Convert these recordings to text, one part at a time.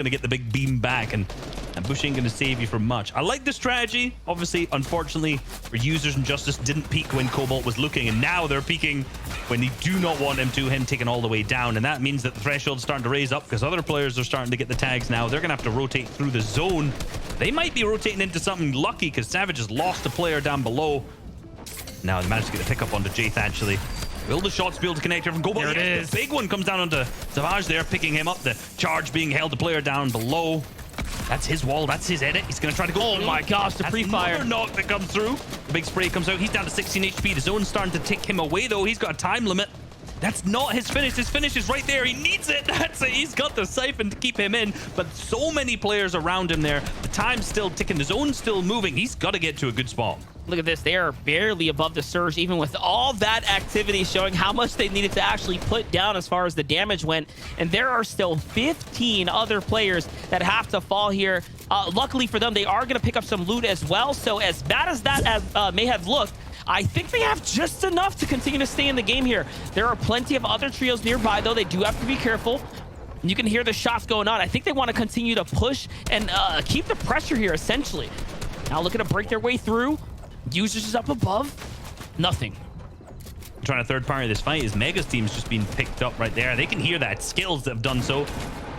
going to get the big beam back, and Bush ain't going to save you from much. I like the strategy. Obviously, unfortunately, for users, Injustice didn't peek when Cobalt was looking, and now they're peeking when they do not want him to. Him taken all the way down, and that means that the threshold's starting to raise up because other players are starting to get the tags now. They're going to have to rotate through the zone. They might be rotating into something lucky because Savage has lost a player down below. Now they managed to get the pickup onto Jayth, actually. Will the shots be able to connect here from Cobalt? There it is. The big one comes down onto Savage there, picking him up. The charge being held, the player down below. That's his wall. That's his edit. He's going to try to go. Oh my gosh, the pre-fire. Another knock that comes through. The big spray comes out. He's down to 16 HP. The zone's starting to tick him away, though. He's got a time limit. That's not his finish. His finish is right there. He needs it. That's it. He's got the siphon to keep him in, but so many players around him there. The time's still ticking. The zone's still moving. He's got to get to a good spot. Look at this. They are barely above the surge, even with all that activity, showing how much they needed to actually put down as far as the damage went. And there are still 15 other players that have to fall here. Luckily for them, they are going to pick up some loot as well. So as bad as that may have looked, I think they have just enough to continue to stay in the game here. There are plenty of other trios nearby, though. They do have to be careful. You can hear the shots going on. I think they want to continue to push and keep the pressure here, essentially. Now looking to break their way through. Users is up above. Nothing. Trying to third party this fight is Mega's team's just being picked up right there. They can hear that. Skills that have done so.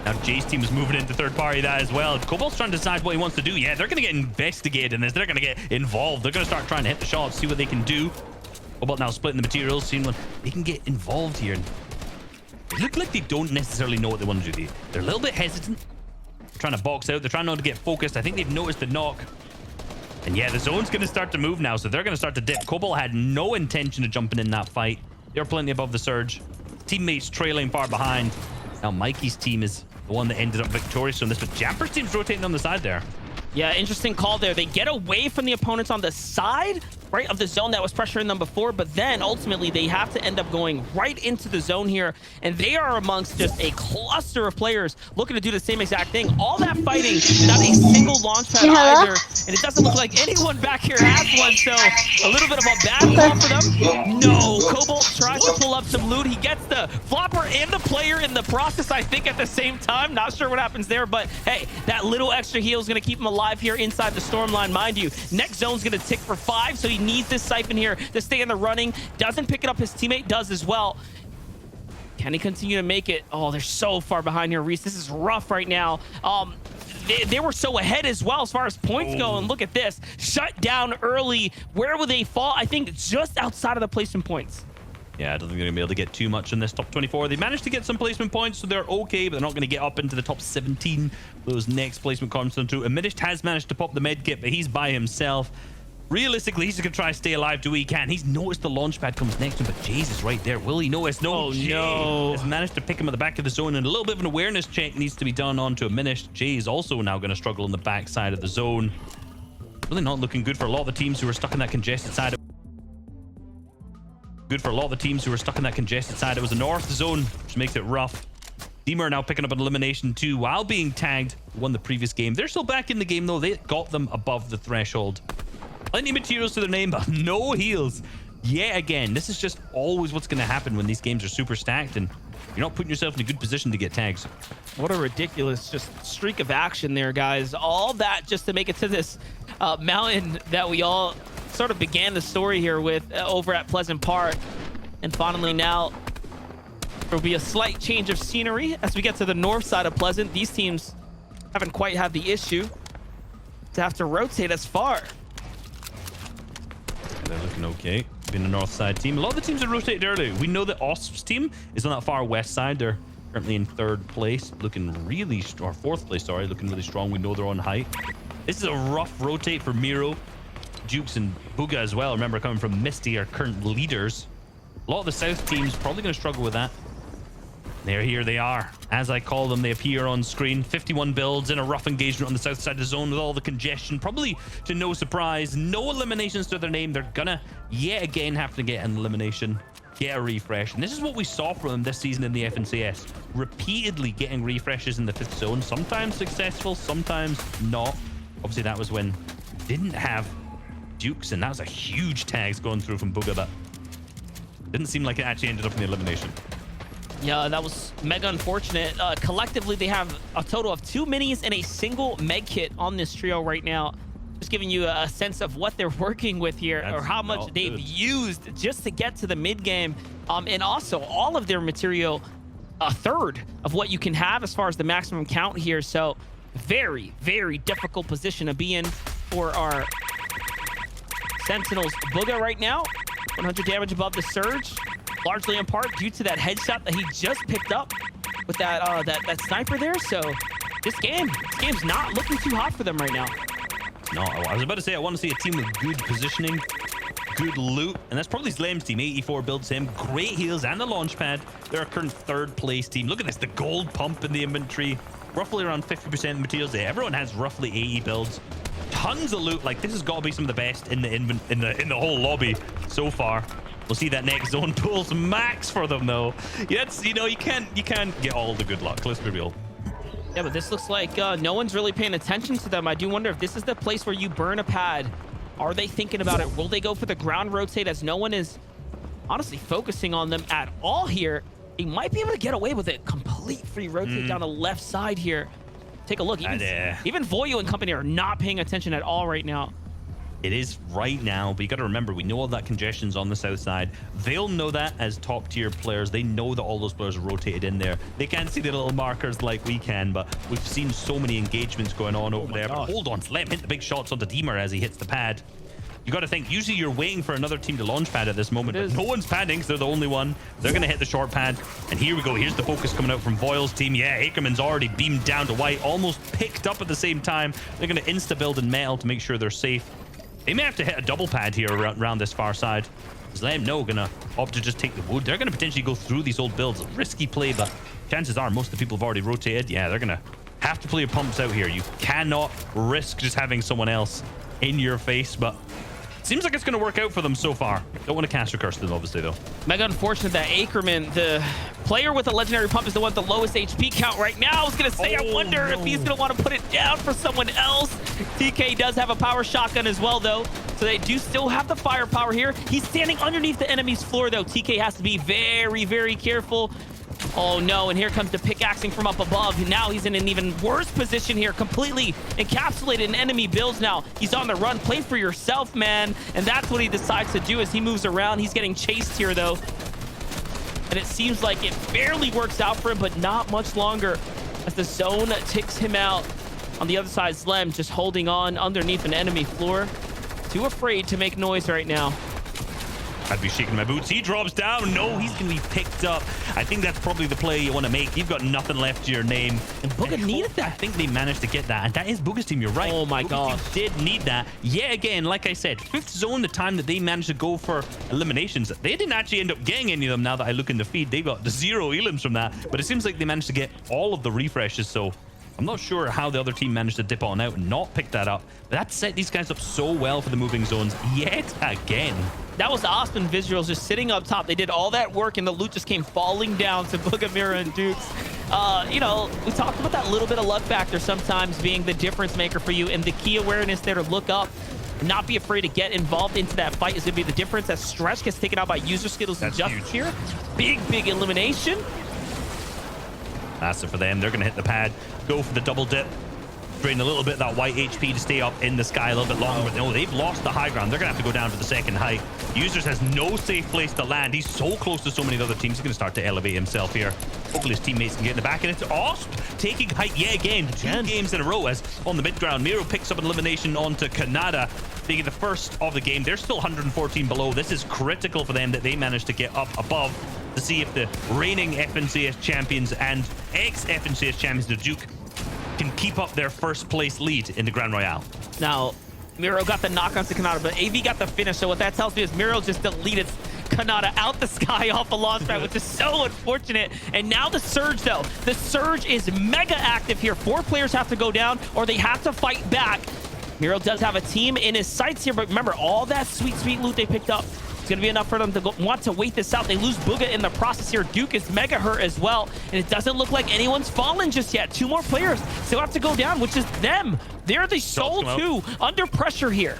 Now Jay's team is moving into third party that as well. Cobalt's trying to decide what he wants to do. Yeah, they're going to get investigated in this. They're going to get involved. They're going to start trying to hit the shots, see what they can do. Cobalt now splitting the materials, seeing what they can get involved here. They look like they don't necessarily know what they want to do. They're a little bit hesitant. They're trying to box out. They're trying not to get focused. I think they've noticed the knock. And yeah, the zone's going to start to move now, so they're going to start to dip. Cobalt had no intention of jumping in that fight. They're plenty above the surge. Teammates trailing far behind. Now Mikey's team is the one that ended up victorious on this, but Jamper's team's rotating on the side there. Yeah, interesting call there. They get away from the opponents on the side, right, of the zone that was pressuring them before, but then ultimately they have to end up going right into the zone here, and they are amongst just a cluster of players looking to do the same exact thing. All that fighting, not a single launch pad either, and it doesn't look like anyone back here has one, so a little bit of a bad call for them. No, Cobalt tries to pull up some loot. He gets the flopper and the player in the process, I think, at the same time. Not sure what happens there, but hey, that little extra heal is going to keep him alive here inside the storm line. Mind you, next zone's going to tick for 5, so he needs this siphon here to stay in the running. Doesn't pick it up. His teammate does as well. Can he continue to make it? Oh, they're so far behind here, Reese. This is rough right now. They were so ahead as well as far as points go, and look at this. Shut down early. Where will they fall? I think just outside of the placement points. Yeah, I don't think they're going to be able to get too much in this top 24. They managed to get some placement points, so they're okay, but they're not going to get up into the top 17. Those next placement comes down to Amidish has managed to pop the med kit, but he's by himself. Realistically, he's just going to try to stay alive do he can. He's noticed the launch pad comes next to him, but Jay's is right there. Will he notice? No, oh, no. Has managed to pick him at the back of the zone, and a little bit of an awareness check needs to be done onto Amidish. Jay is also now going to struggle on the back side of the zone. Really not looking good for a lot of the teams who are stuck in that congested side. Good for a lot of the teams who are stuck in that congested side. It was the north zone, which makes it rough. Deemer now picking up an elimination too while being tagged. Won the previous game. They're still back in the game though. They got them above the threshold. Plenty of materials to their name, but no heals. Yet again, this is just always what's going to happen when these games are super stacked and you're not putting yourself in a good position to get tags. What a ridiculous just streak of action there, guys. All that just to make it to this mountain that we all sort of began the story here with over at Pleasant Park. And finally now there will be a slight change of scenery as we get to the north side of Pleasant. These teams haven't quite had the issue to have to rotate as far. They're looking okay. Being a north side team. A lot of the teams are rotated early. We know that OSP's team is on that far west side. They're currently in 3rd place, looking really, or 4th place, sorry, looking really strong. We know they're on height. This is a rough rotate for Miro. Jukes and Bugha as well. Remember, coming from Misty, are current leaders. A lot of the south teams probably going to struggle with that. Here they are. As I call them, they appear on screen. 51 builds in a rough engagement on the south side of the zone with all the congestion. Probably to no surprise. No eliminations to their name. They're gonna yet again have to get an elimination. Get a refresh. And this is what we saw from them this season in the FNCS. Repeatedly getting refreshes in the 5th zone. Sometimes successful, sometimes not. Obviously, that was when didn't have Dukes, and that was a huge tags going through from Bugha, but didn't seem like it actually ended up in the elimination. Yeah, that was mega unfortunate. Collectively, they have a total of 2 minis and a single med kit on this trio right now. Just giving you a sense of what they're working with here, or how much they've used just to get to the mid game. And also all of their material, a third of what you can have as far as the maximum count here. So very, very difficult position to be in for our Sentinels. Bugha right now, 100 damage above the Surge, largely in part due to that headshot that he just picked up with that that sniper there. So this game's not looking too hot for them right now. No, I was about to say I want to see a team with good positioning, good loot, and that's probably Slam's team. 84 builds him, great heals and a launch pad. They're a current 3rd place team. Look at this, the gold pump in the inventory, roughly around 50% of the materials there. Everyone has roughly 80 builds, tons of loot. Like, this has got to be some of the best in the whole lobby so far. We'll see that next zone pulls max for them though. Yeah, you know, you can't get all the good luck. Let's be real. Yeah, but this looks like no one's really paying attention to them. I do wonder if this is the place where you burn a pad. Are they thinking about it? Will they go for the ground rotate, as no one is honestly focusing on them at all here? He might be able to get away with it. Complete free rotate down the left side here. Take a look. Even Voyu and company are not paying attention at all right now. It is right now, but you got to remember, we know all that congestion's on the south side. They'll know that as top tier players. They know that all those players are rotated in there. They can't see the little markers like we can, but we've seen so many engagements going on over there. But hold on, Slam hit the big shots onto Deemer as he hits the pad. You got to think, usually you're waiting for another team to launch pad at this moment, but no one's padding, because they're the only one. They're going to hit the short pad, and here we go. Here's the focus coming out from Voil's team. Yeah, Ackerman's already beamed down to white, almost picked up at the same time. They're going to insta-build in metal to make sure they're safe. They may have to hit a double pad here around this far side. Slam, no, gonna opt to just take the wood. They're gonna potentially go through these old builds. Risky play, but chances are most of the people have already rotated. Yeah, they're gonna have to play your pumps out here. You cannot risk just having someone else in your face, but seems like it's going to work out for them so far. Don't want to cast a curse to them, obviously, though. Mega unfortunate that Ackerman, the player with the legendary pump, is the one with the lowest HP count right now. I was going to say, I wonder if he's going to want to put it down for someone else. TK does have a power shotgun as well, though. So they do still have the firepower here. He's standing underneath the enemy's floor, though. TK has to be very, very careful. Oh no, and here comes the pickaxing from up above. Now he's in an even worse position here, completely encapsulated in enemy builds now. He's on the run. Play for yourself, man. And that's what he decides to do as he moves around. He's getting chased here, though. And it seems like it barely works out for him, but not much longer as the zone ticks him out. On the other side, Slem just holding on underneath an enemy floor. Too afraid to make noise right now. I'd be shaking my boots. He drops down. No, he's going to be picked up. I think that's probably the play you want to make. You've got nothing left to your name. And Bugha needed that. I think they managed to get that. And that is Bugha's team. You're right. Oh, my God. Did need that. Yeah, again, like I said, fifth zone, the time that they managed to go for eliminations, they didn't actually end up getting any of them now that I look in the feed. They got 0 elims from that. But it seems like they managed to get all of the refreshes. So I'm not sure how the other team managed to dip on out and not pick that up. But that set these guys up so well for the moving zones yet again. That was the Osman visuals just sitting up top. They did all that work and the loot just came falling down to Bugha, Mira, and Dukes. You know, we talked about that little bit of luck factor sometimes being the difference maker for you, and the key awareness there to look up, not be afraid to get involved into that fight is going to be the difference as Stretch gets taken out by user skittles and Justice here. Big elimination. That's it for them. They're going to hit the pad, go for the double dip, drain a little bit of that white HP to stay up in the sky a little bit longer. But no, they've lost the high ground. They're going to have to go down to the second height. Users has no safe place to land. He's so close to so many other teams. He's going to start to elevate himself here. Hopefully his teammates can get in the back. And it's Osp taking height yet again. 2 games in a row as on the mid ground. Miro picks up an elimination onto Kanada. They get the first of the game. They're still 114 below. This is critical for them that they manage to get up above to see if the reigning FNCS champions and ex-FNCS champions, the Duke, can keep up their first place lead in the Grand Royale. Now, Miro got the knock on to Kanata, but AV got the finish. So what that tells me is Miro just deleted Kanata out the sky off a launch pad, which is so unfortunate. And now the Surge, though. The Surge is mega active here. 4 players have to go down or they have to fight back. Miro does have a team in his sights here, but remember, all that sweet loot they picked up, it's going to be enough for them to want to wait this out. They lose Bugha in the process here. Duke is mega hurt as well, and it doesn't look like anyone's fallen just yet. 2 more players still have to go down, which is them. They're the sole 2 under pressure here.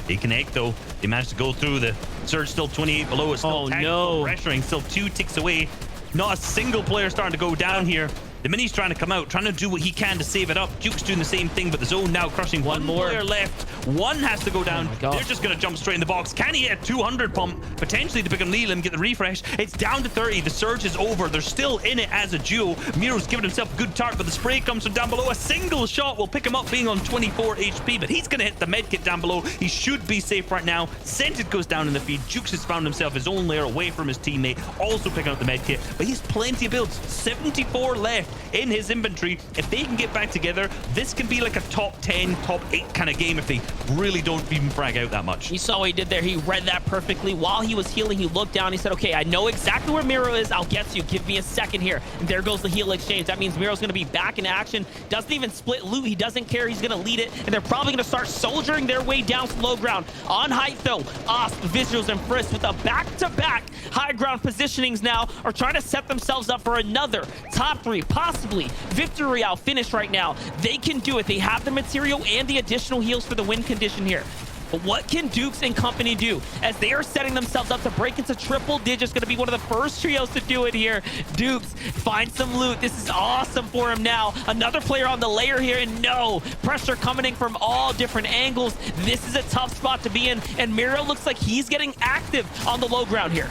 They connect, though. They managed to go through. The Surge still 28 below. It's still pressuring, still 2 ticks away. Not a single player starting to go down here. The Mini's trying to come out, trying to do what he can to save it up. Duke's doing the same thing, but the zone now crushing. One more player left. One has to go down. They're just going to jump straight in the box. Can he hit a 200 pump? Potentially to pick up Neelam, get the refresh. It's down to 30. The surge is over. They're still in it as a duo. Miro's giving himself a good target, but the spray comes from down below. A single shot will pick him up, being on 24 HP, but he's going to hit the med kit down below. He should be safe right now. Scented goes down in the feed. Jukes has found himself his own layer away from his teammate, also picking up the med kit, but he's plenty of builds. 74 left in his inventory. If they can get back together, this can be like a top 10, top 8 kind of game if they really don't even frag out that much. You saw what he did there. He read that perfectly. While he was healing, he looked down. He said, okay, I know exactly where Miro is. I'll get to you. Give me a second here. And there goes the heal exchange. That means Miro's going to be back in action. Doesn't even split loot. He doesn't care. He's going to lead it. And they're probably going to start soldiering their way down to low ground. On height, though, Osp, Visuals, and Frisk with a back-to-back high ground positionings now are trying to set themselves up for another top 3, possibly Victory Royale finish right now. They can do it. They have the material and the additional heals for the win condition here. But what can Dukes and company do as they are setting themselves up to break into triple digits? Going to be one of the first trios to do it here. Dukes find some loot. This is awesome for him now. Another player on the layer here, and no pressure coming in from all different angles. This is a tough spot to be in, and Miro looks like he's getting active on the low ground here.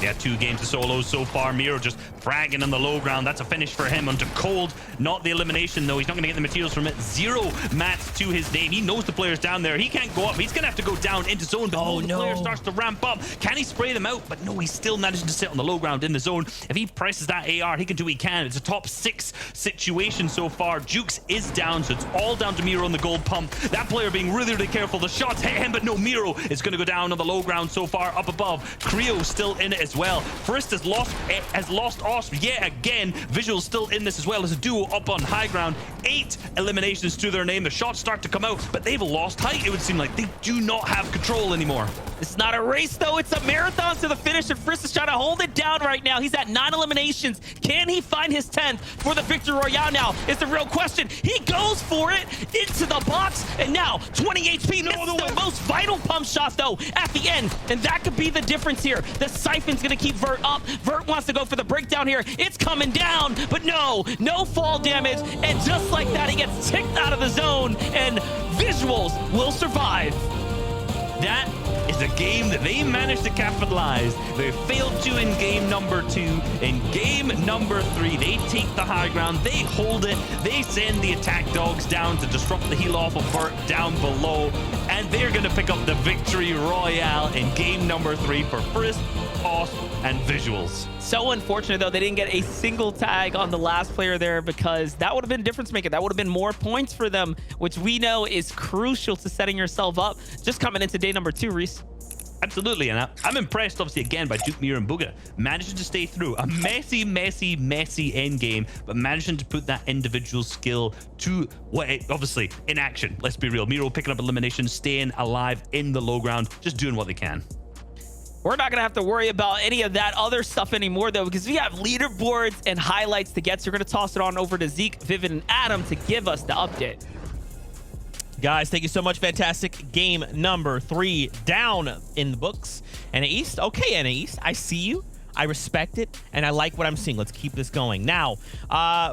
Yeah, 2 games of solos so far. Miro just fragging on the low ground. That's a finish for him. Onto Cold, not the elimination though. He's not going to get the materials from it. 0 mats to his name. He knows the player's down there. He can't go up. He's going to have to go down into zone. But the player starts to ramp up. Can he spray them out? But no, he's still managing to sit on the low ground in the zone. If he presses that AR, he can do what he can. It's a top 6 situation so far. Jukes is down, so it's all down to Miro on the gold pump. That player being really, really careful. The shots hit him, but no, Miro is going to go down on the low ground so far. Up above, Creo still in it as well. Frisk has lost Osp yet again. Visuals still in this as well as a duo up on high ground. 8 eliminations to their name. The shots start to come out, but they've lost height. It would seem like they do not have control anymore. It's not a race, though. It's a marathon to the finish, and Frisk is trying to hold it down right now. He's at 9 eliminations. Can he find his 10th for the Victory Royale now? Is the real question. He goes for it into the box, and now 20 HP. Misses the most vital pump shot, though, at the end, and that could be the difference here. The Siphon's going to keep Vert up. Vert wants to go for the breakdown here. It's coming down, but no fall damage, and just like that, he gets ticked out of the zone, and Visuals will survive. That is a game that they managed to capitalize. They failed to in game number 2. In game number 3, they take the high ground, they hold it, they send the attack dogs down to disrupt the heal off of Vert down below, and they're going to pick up the Victory Royale in game number 3 for Frisk, Osp, and Visuals. So unfortunate, though, they didn't get a single tag on the last player there, because that would have been difference maker. That would have been more points for them, which we know is crucial to setting yourself up just coming into day number 2, Reese. Absolutely, and I'm impressed, obviously, again, by Duke, Miro, and Bugha managing to stay through a messy end game, but managing to put that individual skill to what, obviously, in action. Let's be real. Miro picking up eliminations, staying alive in the low ground, just doing what they can. We're not going to have to worry about any of that other stuff anymore, though, because we have leaderboards and highlights to get. So we're going to toss it on over to Zeke, Vivid, and Adam to give us the update. Guys, thank you so much. Fantastic game number 3 down in the books. NA East. Okay, NA East, I see you. I respect it, and I like what I'm seeing. Let's keep this going. Now,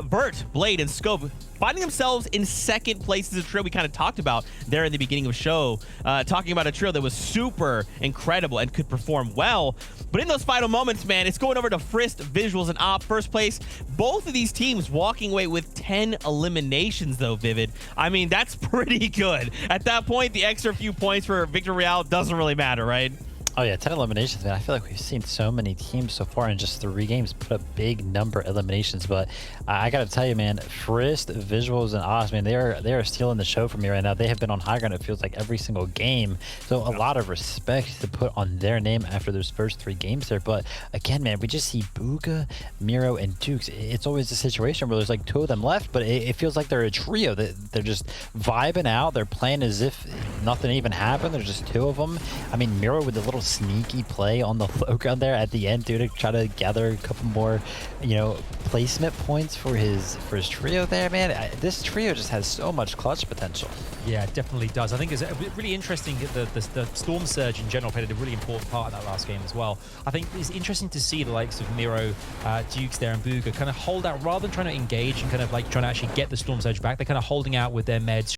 Vert, Blade, and Scope finding themselves in second place as a trio we kind of talked about there in the beginning of the show, talking about a trio that was super incredible and could perform well. But in those final moments, man, it's going over to Frisk, Visuals, and Op. First place. Both of these teams walking away with 10 eliminations, though, Vivid. I mean, that's pretty good. At that point, the extra few points for Victory Royale doesn't really matter, right? Oh yeah, 10 eliminations, man. I feel like we've seen so many teams so far in just 3 games put a big number of eliminations. But I gotta tell you, man, Frisk, Visuals, and Oz, man, they are stealing the show from me right now. They have been on high ground, it feels like, every single game. So a lot of respect to put on their name after those first 3 games there. But again, man, we just see Bugha, Miro, and Dukes. It's always a situation where there's like 2 of them left, but it feels like they're a trio. They're just vibing out. They're playing as if nothing even happened. There's just 2 of them. I mean, Miro with the little sneaky play on the low ground there at the end, dude, to try to gather a couple more, you know, placement points for his trio there, man. This trio just has so much clutch potential. Yeah, it definitely does. I think it's really interesting that the Storm Surge in general played a really important part in that last game as well. I think it's interesting to see the likes of Miro, Dukes there, and Booga kind of hold out rather than trying to engage and kind of like trying to actually get the Storm Surge back. They're kind of holding out with their meds,